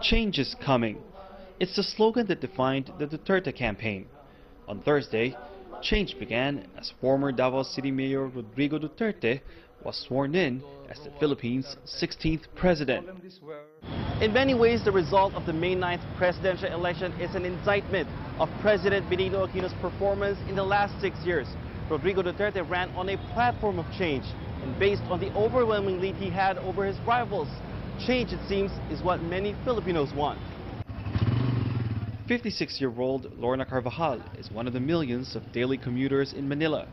Change is coming. It's the slogan that defined the Duterte campaign. On Thursday, change began as former Davao City Mayor Rodrigo Duterte was sworn in as the Philippines' 16th president. In many ways, the result of the May 9th presidential election is an indictment of President Benigno Aquino's performance in the last 6 years. Rodrigo Duterte ran on a platform of change, and based on the overwhelming lead he had over his rivals, change, it seems, is what many Filipinos want. 56-year-old Lorna Carvajal is one of the millions of daily commuters in Manila.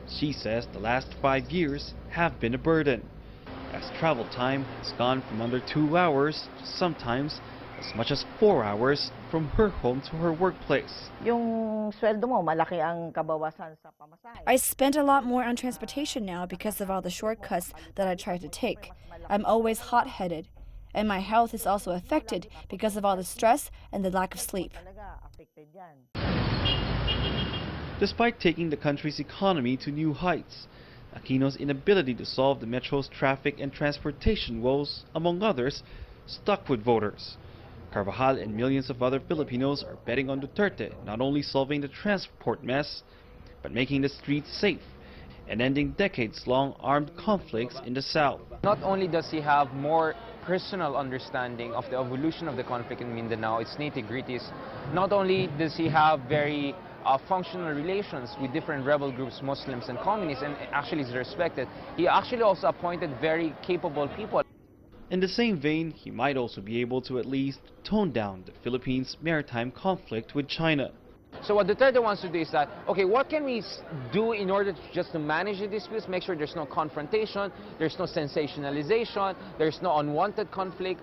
She says the last 5 years have been a burden, as travel time has gone from under 2 hours to sometimes as much as 4 hours from her home to her workplace. I spend a lot more on transportation now because of all the shortcuts that I try to take. I'm always hot-headed, and my health is also affected because of all the stress and the lack of sleep. Despite taking the country's economy to new heights, Aquino's inability to solve the metro's traffic and transportation woes, among others, stuck with voters. Carvajal and millions of other Filipinos are betting on Duterte not only solving the transport mess, but making the streets safe and ending decades-long armed conflicts in the South. Not only does he have more personal understanding of the evolution of the conflict in Mindanao, its nitty-gritties, not only does he have very functional relations with different rebel groups, Muslims and communists, and actually is respected, he actually also appointed very capable people. In the same vein, he might also be able to at least tone down the Philippines' maritime conflict with China. So what Duterte wants to do is that, okay, what can we do in order to just to manage the disputes, make sure there's no confrontation, there's no sensationalization, there's no unwanted conflict,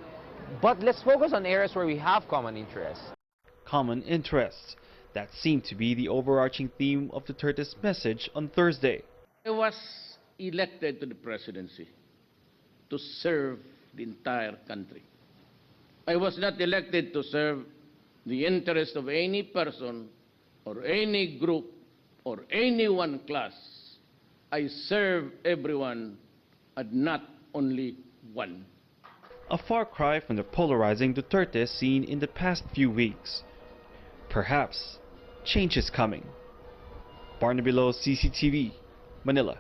but let's focus on areas where we have common interests. Common interests. That seemed to be the overarching theme of Duterte's message on Thursday. I was elected to the presidency to serve the entire country. I was not elected to serve the interest of any person or any group or any one class. I serve everyone and not only one. A far cry from the polarizing Duterte seen in the past few weeks. Perhaps change is coming. Barnaby, CCTV, Manila.